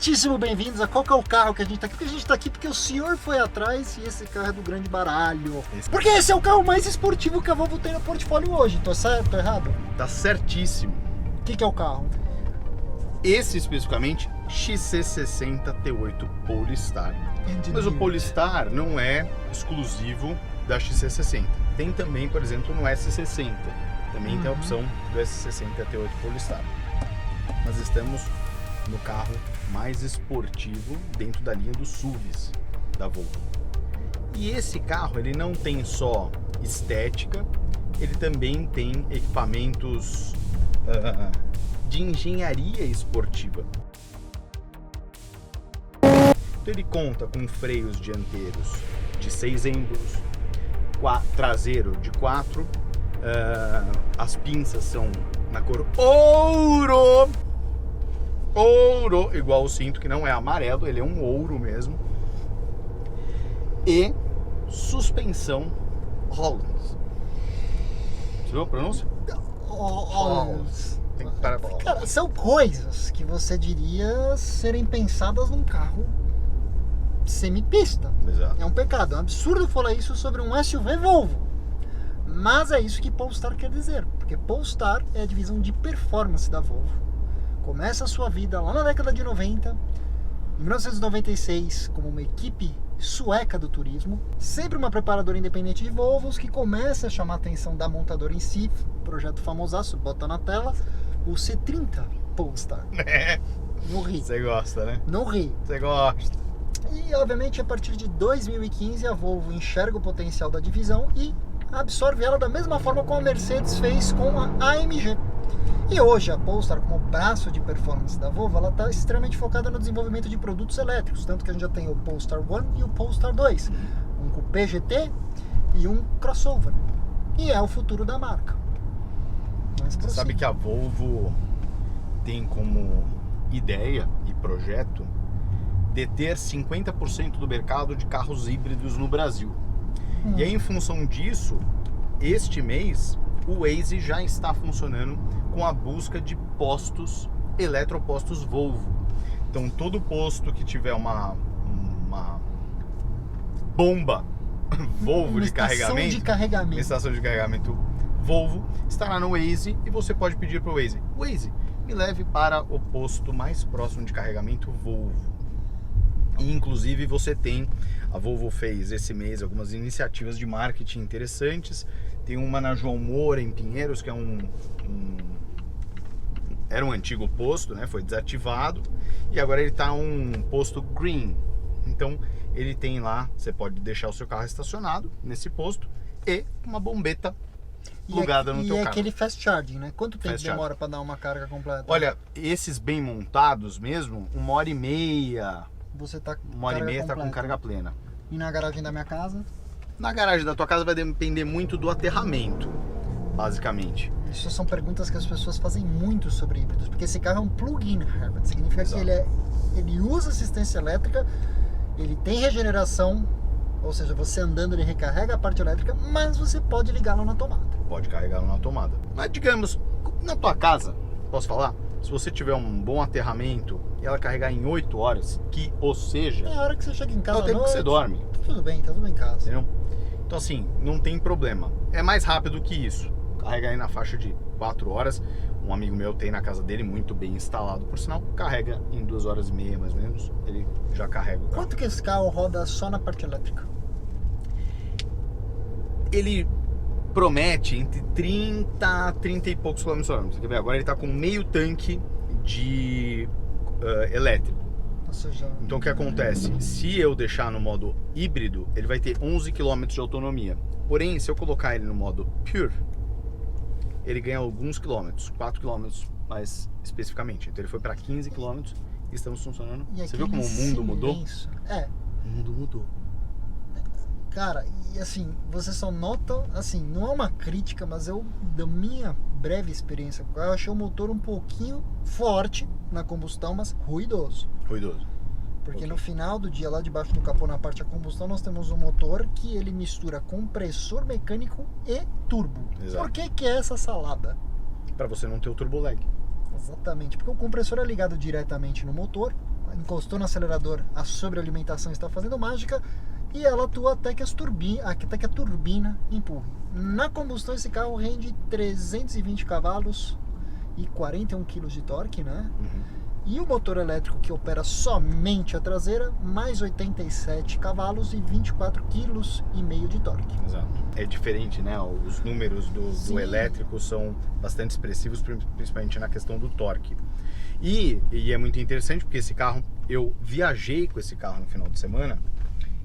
muitíssimo bem-vindos a qual que é o carro que a gente tá aqui. Porque a gente tá aqui porque o senhor foi atrás e esse carro é do grande baralho. Porque esse é o carro mais esportivo que a Volvo tem no portfólio hoje. Tô certo? Tô errado? Tá certíssimo. O que é o carro? Esse especificamente, XC60 T8 Polestar. Mas o Polestar não é exclusivo da XC60. Tem também, por exemplo, no S60. Também tem a opção do S60 T8 Polestar. Nós estamos no carro mais esportivo dentro da linha dos SUVs da Volvo. E esse carro, ele não tem só estética, ele também tem equipamentos de engenharia esportiva. Então ele conta com freios dianteiros de 6 êmbolos, traseiro de 4, as pinças são na cor ouro, igual o cinto, que não é amarelo, ele é um ouro mesmo, e suspensão Hollands. Você viu a pronúncia? Hollands. Tem que parar pra falar. Cara, são coisas que você diria serem pensadas num carro semipista. Exato. É um pecado, é um absurdo falar isso sobre um SUV Volvo. Mas é isso que Polestar quer dizer, porque Polestar é a divisão de performance da Volvo. Começa a sua vida lá na década de 90, em 1996, como uma equipe sueca do turismo, sempre uma preparadora independente de Volvos, que começa a chamar a atenção da montadora em si, projeto famosaço, bota na tela, o C30 Polestar. Não ri. Você gosta, né? Não ri. Você gosta. E, obviamente, a partir de 2015, a Volvo enxerga o potencial da divisão e absorve ela da mesma forma como a Mercedes fez com a AMG. E hoje a Polestar, como braço de performance da Volvo, ela está extremamente focada no desenvolvimento de produtos elétricos, tanto que a gente já tem o Polestar 1 e o Polestar 2, um Coupé GT e um crossover, e é o futuro da marca. Mas você sabe que a Volvo tem como ideia e projeto deter 50% do mercado de carros híbridos no Brasil. E aí, em função disso, este mês o Waze já está funcionando com a busca de postos, eletropostos Volvo. Então todo posto que tiver uma bomba Volvo de carregamento, uma estação de carregamento Volvo, estará no Waze e você pode pedir para o Waze: Waze, me leve para o posto mais próximo de carregamento Volvo. E, inclusive, a Volvo fez esse mês algumas iniciativas de marketing interessantes. Tem uma na João Moura, em Pinheiros, que é era um antigo posto, né? Foi desativado e agora ele está um posto green. Então ele tem lá, você pode deixar o seu carro estacionado nesse posto e uma bombeta plugada no teu carro. E aquele fast charging, né? Quanto tempo Fast demora para dar uma carga completa? Olha, esses bem montados mesmo, 1h30. Você tá com 1h30 tá com carga plena. E na garagem da minha casa? Na garagem da tua casa vai depender muito do aterramento, basicamente. Isso são perguntas que as pessoas fazem muito sobre híbridos, porque esse carro é um plug-in hybrid. Significa Exato. que ele usa assistência elétrica, ele tem regeneração, ou seja, você andando ele recarrega a parte elétrica, mas você pode ligá-lo na tomada. Pode carregá-lo na tomada. Mas digamos, na tua casa, posso falar? Se você tiver um bom aterramento e ela carregar em 8 horas, que ou seja, É a hora que você chega em casa é o tempo que você dorme. tá tudo bem em casa. Entendeu? Então assim, não tem problema. É mais rápido que isso. Carrega aí na faixa de 4 horas. Um amigo meu tem na casa dele, muito bem instalado, por sinal. Carrega em 2h30 mais ou menos. Ele já carrega o carro. Quanto que esse carro roda só na parte elétrica? Ele promete entre 30 a 30 e poucos quilômetros por hora. Você quer ver? Agora ele está com meio tanque de elétrico. Ou seja, Então o que acontece? Se eu deixar no modo híbrido, ele vai ter 11 km de autonomia. Porém, se eu colocar ele no modo Pure, ele ganha alguns quilômetros, 4 km mais especificamente. Então ele foi para 15 km e estamos funcionando. e Você viu como o mundo mudou? silêncio. O mundo mudou. Cara, e assim, você só nota, assim, não é uma crítica, mas eu, da minha breve experiência com o carro, eu achei o motor um pouquinho forte na combustão, mas ruidoso. Ruidoso. Porque Ok. no final do dia, lá debaixo do capô, na parte da combustão, nós temos um motor que ele mistura compressor mecânico e turbo. Exato. Por que é essa salada? Para você não ter o turbo lag. Exatamente, porque o compressor é ligado diretamente no motor, encostou no acelerador, a sobrealimentação está fazendo mágica e ela atua até que a turbina empurre. Na combustão esse carro rende 320 cavalos e 41 kg de torque, né? E o motor elétrico que opera somente a traseira, mais 87 cavalos e 24,5 kg de torque. Exato. É diferente, né? Os números do elétrico são bastante expressivos, principalmente na questão do torque. E é muito interessante porque esse carro, eu viajei com esse carro no final de semana,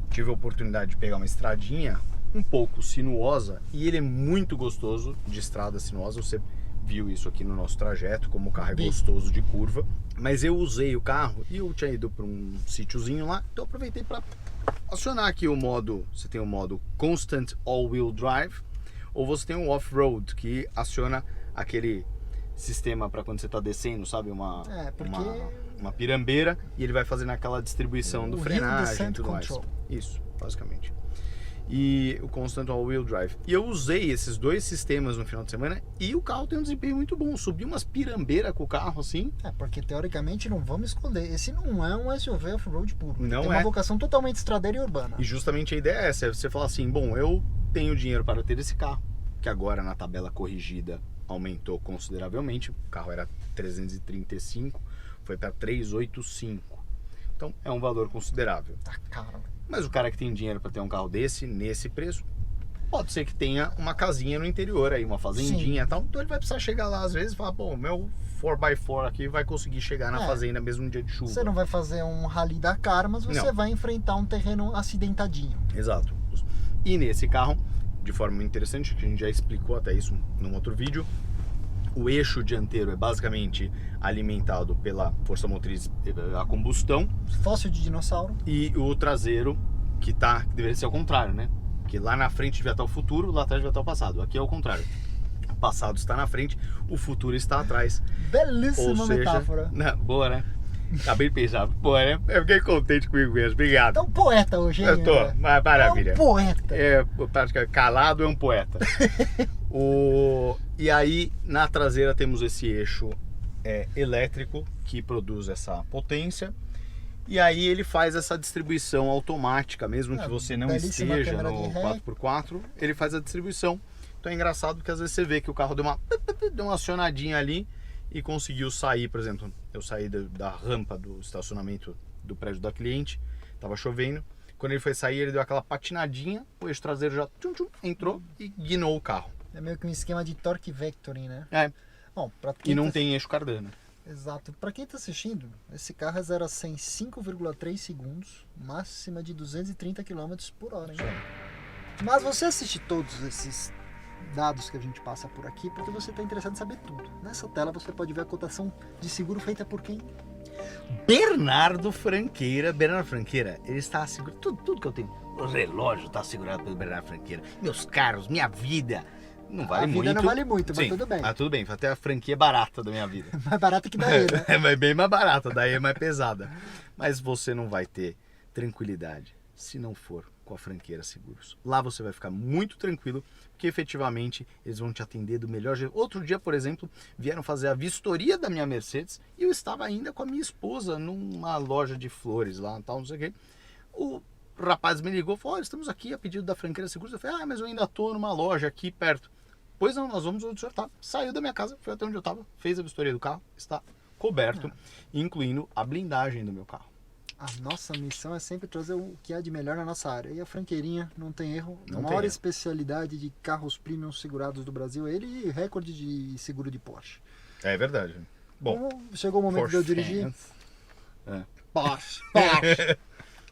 tive a oportunidade de pegar uma estradinha um pouco sinuosa e ele é muito gostoso de estrada sinuosa. Você viu isso aqui no nosso trajeto, como o carro é gostoso de curva. Mas eu usei o carro e eu tinha ido para um sítiozinho lá, então eu aproveitei para acionar aqui o modo. Você tem o modo Constant All-Wheel Drive, ou você tem o Off-Road, que aciona aquele sistema para quando você está descendo, sabe? Uma pirambeira, e ele vai fazendo aquela distribuição do frenagem e tudo mais. Isso, basicamente. E o Constant All-Wheel Drive. E eu usei esses dois sistemas no final de semana e o carro tem um desempenho muito bom. Subi umas pirambeiras com o carro assim. Porque teoricamente, não vamos esconder, esse não é um SUV off-road puro. Não tem uma vocação totalmente estradeira e urbana. E justamente a ideia é essa, é você falar assim, bom, eu tenho dinheiro para ter esse carro, que agora na tabela corrigida aumentou consideravelmente. O carro era 335, foi para 385. Então é um valor considerável. Tá caro. Mas o cara que tem dinheiro para ter um carro desse, nesse preço, pode ser que tenha uma casinha no interior aí, uma fazendinha e tal. Então ele vai precisar chegar lá às vezes e falar, pô, meu 4x4 aqui vai conseguir chegar na fazenda mesmo no dia de chuva. Você não vai fazer um Rally Dakar, mas você vai enfrentar um terreno acidentadinho. Exato. E nesse carro, de forma muito interessante, que a gente já explicou até isso num outro vídeo, o eixo dianteiro é basicamente alimentado pela força motriz a combustão. Fóssil de dinossauro. E o traseiro, que deveria ser ao contrário, né? Que lá na frente devia estar o futuro, lá atrás devia estar o passado. Aqui é o contrário. O passado está na frente, o futuro está atrás. Belíssima metáfora. Boa, né? Acabei de pensar. Boa, né? Eu fiquei contente comigo mesmo. Obrigado. É um poeta hoje, hein? Eu tô, maravilha. É um poeta. Praticamente calado é um poeta. E aí, na traseira temos esse eixo elétrico que produz essa potência. E aí ele faz essa distribuição automática, mesmo que você não esteja no 4x4, ele faz a distribuição. Então é engraçado porque às vezes você vê que o carro deu uma acionadinha ali e conseguiu sair, por exemplo, eu saí da rampa do estacionamento do prédio da cliente, tava chovendo, quando ele foi sair ele deu aquela patinadinha, o eixo traseiro já entrou e guinou o carro. É meio que um esquema de torque vectoring, né? Bom, e não tem eixo Cardano. Exato. Para quem está assistindo, esse carro é 0 a 100 em 5,3 segundos, máxima de 230 km por hora, hein? Mas você assiste todos esses dados que a gente passa por aqui porque você está interessado em saber tudo. Nessa tela você pode ver a cotação de seguro feita por quem? Bernardo Franqueira. Bernardo Franqueira, ele está assegurado, tudo que eu tenho. O relógio está assegurado pelo Bernardo Franqueira. Meus carros, minha vida. Não vale muito. A vida não vale muito, mas tudo bem. Tudo bem, até a franquia é barata da minha vida. Mais barata que daí, né? É bem mais barata, daí é mais pesada. Mas você não vai ter tranquilidade se não for com a Franqueira Seguros. Lá você vai ficar muito tranquilo, porque efetivamente eles vão te atender do melhor jeito. Outro dia, por exemplo, vieram fazer a vistoria da minha Mercedes e eu estava ainda com a minha esposa numa loja de flores lá, tal, não sei o quê. O rapaz me ligou e falou, estamos aqui a pedido da Franqueira Seguros. Eu falei, mas eu ainda estou numa loja aqui perto. Pois não, nós vamos onde o senhor tá. Saiu da minha casa, foi até onde eu estava, fez a vistoria do carro, está coberto, incluindo a blindagem do meu carro. A nossa missão é sempre trazer o que há de melhor na nossa área. E a Franqueirinha, não tem erro. A maior especialidade de carros premium segurados do Brasil é ele e recorde de seguro de Porsche. É verdade. Bom, chegou o momento de eu dirigir. Porsche.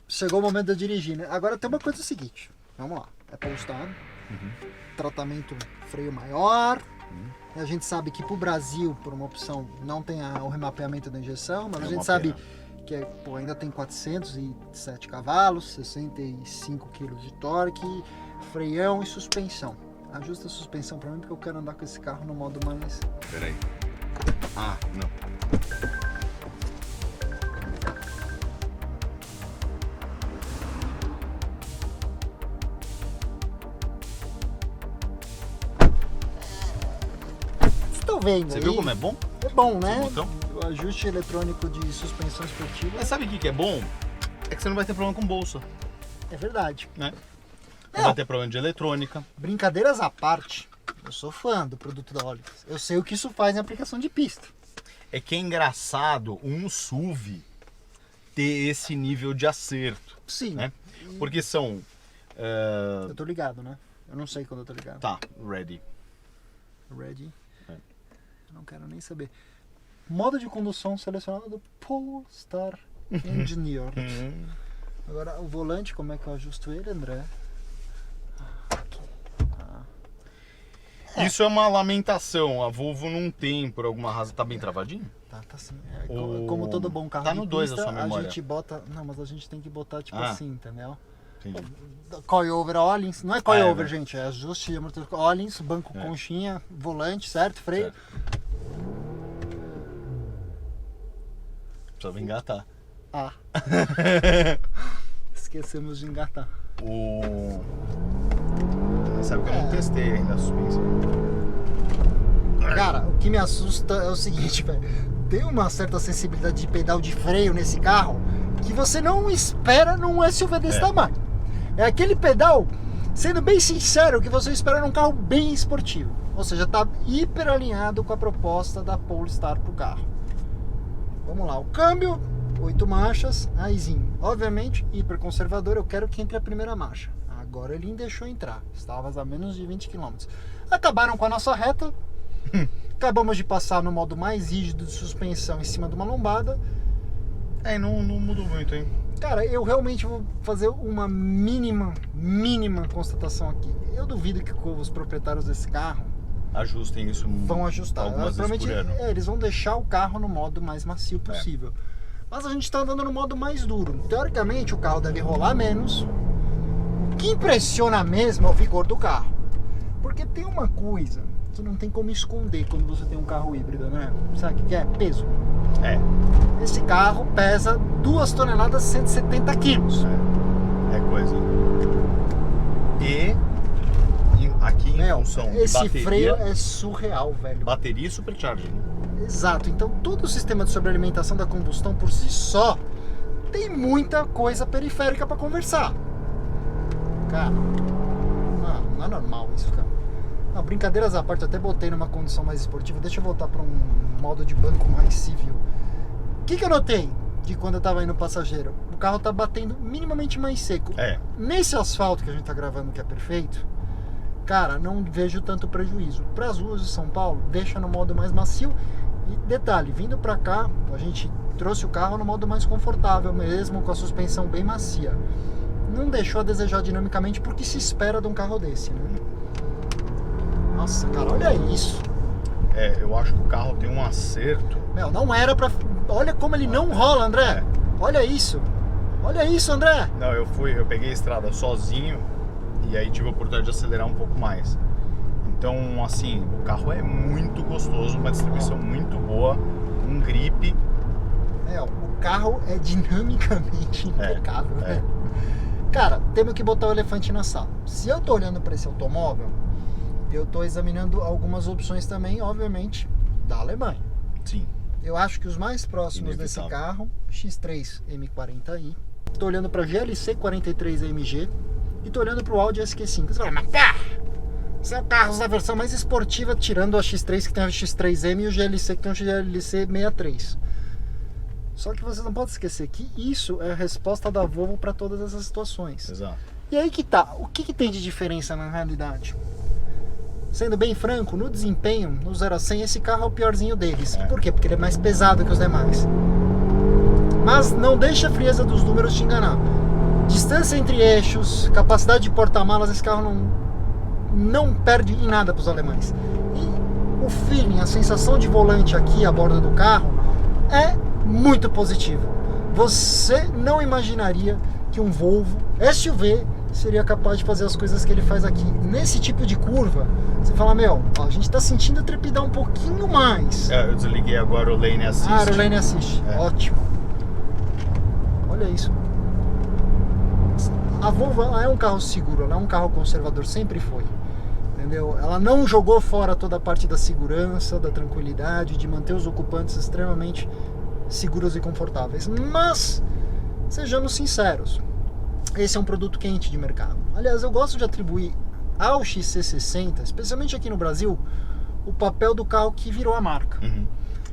Chegou o momento de eu dirigir, né? Agora tem uma coisa seguinte. Vamos lá. É Polestar. Tratamento freio maior. A gente sabe que pro Brasil, por uma opção, não tem o remapeamento da injeção, mas a gente sabe que ainda tem 407 cavalos, 65 kg de torque, freião e suspensão. Ajusta a suspensão pra mim porque eu quero andar com esse carro no modo mais... Peraí. Não. Estou vendo. Você viu como é bom? É bom, né? O ajuste eletrônico de suspensão esportiva. Mas sabe o que é bom? É que você não vai ter problema com bolsa, É verdade. né? Não vai ter problema de eletrônica. Brincadeiras à parte, eu sou fã do produto da Olins. Eu sei o que isso faz em aplicação de pista. É que é engraçado um SUV ter esse nível de acerto, Sim. né? Porque são... Eu tô ligado, né? Eu não sei quando eu tô ligado. Tá, ready. Ready? É. Eu não quero nem saber. Modo de condução selecionado do Polestar Engineer. Agora, o volante, como é que eu ajusto ele, André? Aqui. Isso é uma lamentação. A Volvo não tem, por alguma razão. Tá bem travadinho? Tá assim. Como todo bom carro Tá de no 2 pista, a sua memória. a gente bota... Não, mas a gente tem que botar tipo assim, entendeu? Entendi. Coilover Olins, não é coilover, né? gente, é ajuste de amortecedor Olins, banco conchinha, volante, certo? Freio. Precisava engatar. Ah. Esquecemos de engatar. Sabe que eu não testei ainda a suspensão. Cara, o que me assusta é o seguinte, velho. Tem uma certa sensibilidade de pedal de freio nesse carro que você não espera num SUV desse tamanho. É aquele pedal, sendo bem sincero, que você espera num carro bem esportivo. Ou seja, tá hiper alinhado com a proposta da Polestar pro carro. Vamos lá, o câmbio, 8 marchas, aizinho. Obviamente, hiper conservador, eu quero que entre a primeira marcha. Agora ele deixou entrar, estava a menos de 20 km. Acabaram com a nossa reta. Acabamos de passar no modo mais rígido de suspensão em cima de uma lombada. Não mudou muito, hein? Cara, eu realmente vou fazer uma mínima constatação aqui. Eu duvido que os proprietários desse carro Ajustem isso. vão ajustar. Algumas vezes por ano. Eles vão deixar o carro no modo mais macio possível. Mas a gente está andando no modo mais duro. Teoricamente, o carro deve rolar menos. O que impressiona mesmo é o vigor do carro. Porque tem uma coisa que não tem como esconder quando você tem um carro híbrido, né? Sabe o que é? Peso. Esse carro pesa 2 toneladas e 170 quilos. É coisa. E aqui em função de esse bateria, freio é surreal, velho. bateria e supercharger. Exato. Então todo o sistema de sobrealimentação da combustão por si só tem muita coisa periférica para conversar. Cara, não é normal isso, cara. Não, brincadeiras à parte, até botei numa condição mais esportiva. Deixa eu voltar para um modo de banco mais civil. O que eu notei de quando eu tava indo passageiro? O carro tá batendo minimamente mais seco. Nesse asfalto que a gente tá gravando, que é perfeito, cara, não vejo tanto prejuízo. Para as ruas de São Paulo, deixa no modo mais macio. E detalhe, vindo para cá, a gente trouxe o carro no modo mais confortável, mesmo com a suspensão bem macia. Não deixou a desejar dinamicamente porque se espera de um carro desse, né? Nossa, cara, olha isso. Eu acho que o carro tem um acerto. Não era pra... Olha como ele não rola, André. Olha isso. Olha isso, André. Não, eu peguei a estrada sozinho e aí tive a oportunidade de acelerar um pouco mais. Então, assim, o carro é muito gostoso, uma distribuição muito boa, um grip. O carro é dinamicamente impecável, né? Cara, temos que botar o elefante na sala. Se eu tô olhando para esse automóvel, eu tô examinando algumas opções também, obviamente, da Alemanha. Sim. Eu acho que os mais próximos desse carro, X3 M40i. Tô olhando para GLC 43 AMG e tô olhando para o Audi SQ5. Você fala, mas são carros da versão mais esportiva, tirando a X3 que tem a X3M e o GLC que tem o GLC 63. Só que vocês não podem esquecer que isso é a resposta da Volvo para todas essas situações. Exato. E aí que tá, o que tem de diferença na realidade? Sendo bem franco, no desempenho, no 0 a 100, esse carro é o piorzinho deles. Por quê? Porque ele é mais pesado que os demais. Mas não deixa a frieza dos números te enganar. Distância entre eixos, capacidade de porta-malas, esse carro não perde em nada para os alemães. E o feeling, a sensação de volante aqui a bordo do carro é muito positivo. Você não imaginaria que um Volvo SUV seria capaz de fazer as coisas que ele faz aqui. Nesse tipo de curva, você fala, a gente tá sentindo trepidar um pouquinho mais. Eu desliguei agora o Lane Assist. O Lane Assist, ótimo. Olha isso. A Volvo é um carro seguro, ela é um carro conservador, sempre foi. entendeu? Ela não jogou fora toda a parte da segurança, da tranquilidade, de manter os ocupantes extremamente seguros e confortáveis. Mas, sejamos sinceros, esse é um produto quente de mercado. Aliás, eu gosto de atribuir ao XC60, especialmente aqui no Brasil, o papel do carro que virou a marca.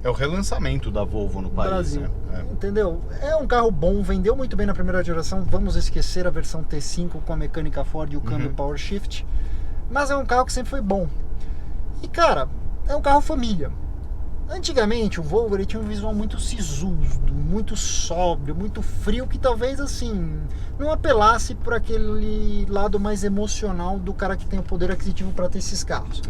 É o relançamento da Volvo no país, Brasil, né? entendeu? É um carro bom, vendeu muito bem na primeira geração, vamos esquecer a versão T5 com a mecânica Ford e o câmbio Power Shift, mas é um carro que sempre foi bom. E cara, é um carro família. Antigamente o Volvo ele tinha um visual muito sisudo, muito sóbrio, muito frio, que talvez assim não apelasse por aquele lado mais emocional do cara que tem o poder aquisitivo para ter esses carros.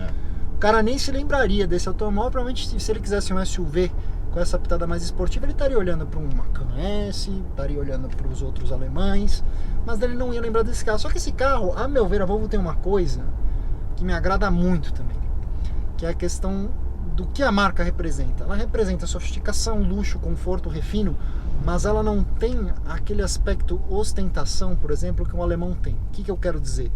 O cara nem se lembraria desse automóvel. Provavelmente se ele quisesse um SUV com essa pitada mais esportiva, ele estaria olhando para um Macan S, estaria olhando para os outros alemães, mas ele não ia lembrar desse carro. Só que esse carro, a meu ver, a Volvo tem uma coisa que me agrada muito também, que é a questão do que a marca representa. Ela representa sofisticação, luxo, conforto, refino, mas ela não tem aquele aspecto ostentação, por exemplo, que um alemão tem. O que eu quero dizer?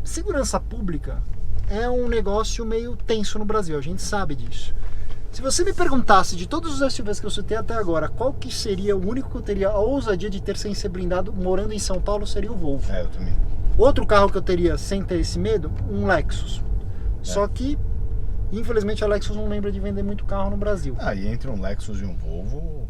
Segurança pública é um negócio meio tenso no Brasil, a gente sabe disso. Se você me perguntasse de todos os SUVs que eu citei até agora, qual que seria o único que eu teria a ousadia de ter sem ser blindado morando em São Paulo, seria o Volvo. Eu também. Outro carro que eu teria sem ter esse medo, um Lexus. Só que, infelizmente, a Lexus não lembra de vender muito carro no Brasil. E entre um Lexus e um Volvo,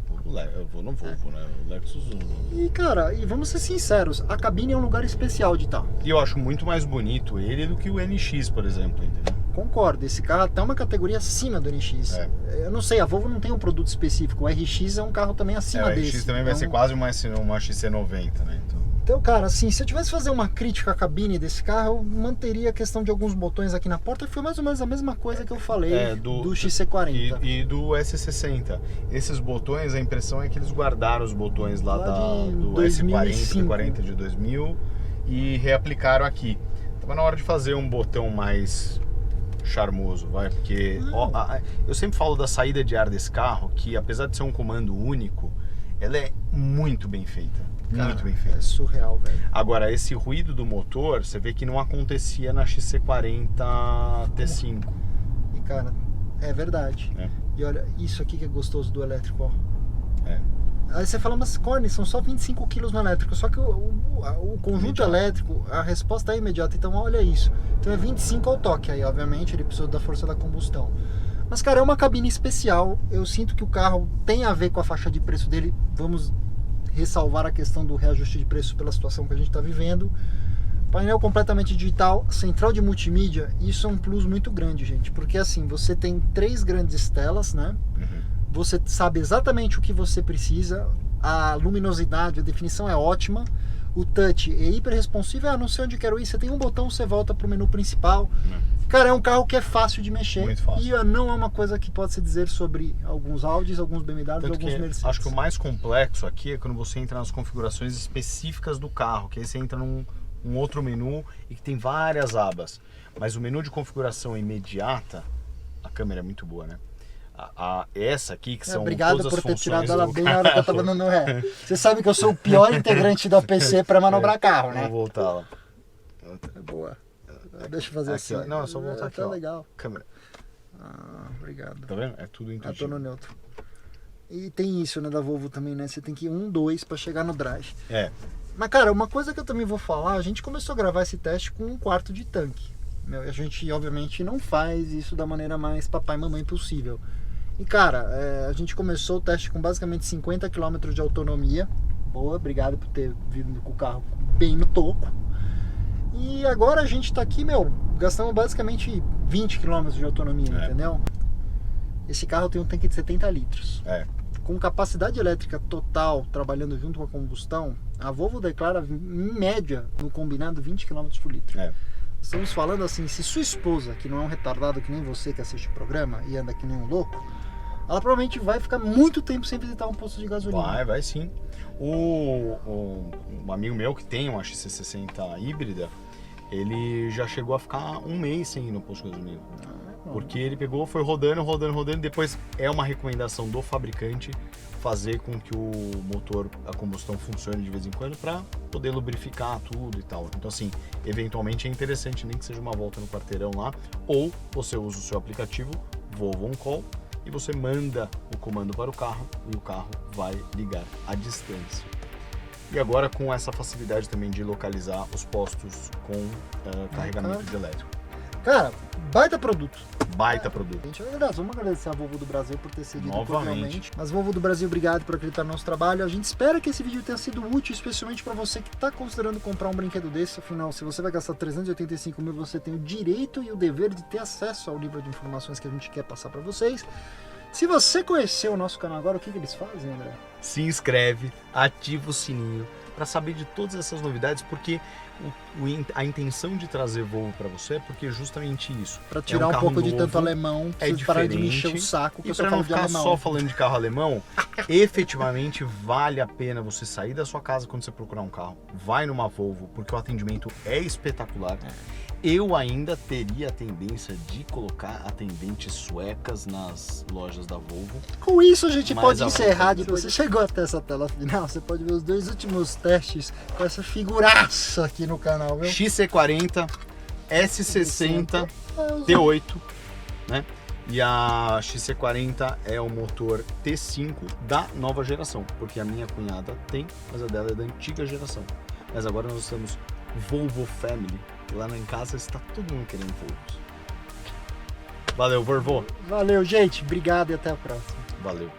eu vou no Volvo, né? O Lexus... E cara, e vamos ser sinceros, a cabine é um lugar especial de estar. E eu acho muito mais bonito ele do que o NX, por exemplo, entendeu? Concordo, esse carro até uma categoria acima do NX. Eu não sei, a Volvo não tem um produto específico, o RX é um carro também acima desse. O RX também vai ser quase uma XC90, né? Então, cara, assim, se eu tivesse que fazer uma crítica à cabine desse carro, eu manteria a questão de alguns botões aqui na porta, que foi mais ou menos a mesma coisa que eu falei do XC40. E do S60. Esses botões, a impressão é que eles guardaram os botões lá do 2005. S40, 40 de 2000 e reaplicaram aqui. Tava na hora de fazer um botão mais charmoso, porque eu sempre falo da saída de ar desse carro, que apesar de ser um comando único, ela é muito bem feita. Muito bem feito. É surreal, velho. Agora, esse ruído do motor, você vê que não acontecia na XC40 T5. E cara, é verdade. E olha, isso aqui que é gostoso do elétrico, ó. Aí você fala, mas Corne, são só 25 quilos no elétrico. Só que o conjunto elétrico, a resposta é imediata. Então olha isso. Então é 25 ao toque. Aí obviamente ele precisa da força da combustão. Mas cara, é uma cabine especial. Eu sinto que o carro tem a ver com a faixa de preço dele. Vamos ressalvar a questão do reajuste de preço pela situação que a gente está vivendo. Painel completamente digital, central de multimídia, isso é um plus muito grande, gente, porque assim, você tem 3 grandes telas, né? Você sabe exatamente o que você precisa, a luminosidade, a definição é ótima, o touch é hiper responsivo, não sei onde eu quero ir, você tem um botão, você volta para o menu principal. Cara, é um carro que é fácil de mexer. Muito fácil. E não é uma coisa que pode se dizer sobre alguns Audis, alguns BMWs, alguns Mercedes. Acho que o mais complexo aqui é quando você entra nas configurações específicas do carro, que aí você entra num outro menu e que tem várias abas. Mas o menu de configuração imediata, a câmera é muito boa, né? Essa aqui, que são obrigado todas as por ter funções tirado ela bem na hora que eu tava dando ré. Você sabe que eu sou o pior integrante da PC para manobrar carro, né? Vamos voltar lá. É boa. Deixa eu fazer aqui, assim. Não, é só voltar aqui. Tá legal. Câmera. Obrigado. Tá vendo? É tudo intuitivo. Tô no neutro. E tem isso, né, da Volvo também, né? Você tem que ir 1, 2 para chegar no drive. Mas, cara, uma coisa que eu também vou falar, a gente começou a gravar esse teste com 1/4 de tanque. A gente, obviamente, não faz isso da maneira mais papai e mamãe possível. E, cara, a gente começou o teste com basicamente 50 km de autonomia. Boa, obrigado por ter vindo com o carro bem no toco. E agora a gente tá aqui, gastamos basicamente 20 km de autonomia, entendeu? Esse carro tem um tanque de 70 litros. Com capacidade elétrica total, trabalhando junto com a combustão, a Volvo declara, em média, no combinado, 20 km por litro. Estamos falando assim, se sua esposa, que não é um retardado que nem você que assiste o programa e anda que nem um louco, ela provavelmente vai ficar muito tempo sem visitar um posto de gasolina. Vai sim. Um amigo meu que tem uma XC60 híbrida, ele já chegou a ficar um mês sem ir no posto de gasolina. Porque ele pegou, foi rodando, depois é uma recomendação do fabricante fazer com que o motor, a combustão funcione de vez em quando para poder lubrificar tudo e tal. Então assim, eventualmente é interessante nem que seja uma volta no quarteirão lá, ou você usa o seu aplicativo Volvo On Call e você manda o comando para o carro e o carro vai ligar à distância. E agora com essa facilidade também de localizar os postos com carregamento de elétrico. Cara, baita produto. Baita produto. Gente, vamos agradecer a Volvo do Brasil por ter cedido Novamente. cordialmente. Mas Volvo do Brasil, obrigado por acreditar no nosso trabalho. A gente espera que esse vídeo tenha sido útil, especialmente para você que está considerando comprar um brinquedo desse. Afinal, se você vai gastar 385 mil, você tem o direito e o dever de ter acesso ao livro de informações que a gente quer passar para vocês. Se você conheceu o nosso canal agora, o que eles fazem, André? Se inscreve, ativa o sininho para saber de todas essas novidades, porque a intenção de trazer Volvo para você é porque justamente isso. Para tirar um pouco de tanto alemão, é parar de me encher o saco, que e eu só para falo não de ficar alemão. só falando de carro alemão, efetivamente vale a pena você sair da sua casa quando você procurar um carro. Vai numa Volvo, porque o atendimento é espetacular. Eu ainda teria a tendência de colocar atendentes suecas nas lojas da Volvo. Com isso a gente Mas pode a encerrar. Volvo- Depois você chegou até essa tela final, você pode ver os dois últimos testes com essa figuraça aqui no canal, viu? XC40, S60, T8, né? E a XC40 é o motor T5 da nova geração, porque a minha cunhada tem, mas a dela é da antiga geração. Mas agora nós estamos Volvo Family, e lá em casa está todo mundo querendo Volvos. Valeu, Volvo. Valeu, gente. Obrigado e até a próxima. Valeu.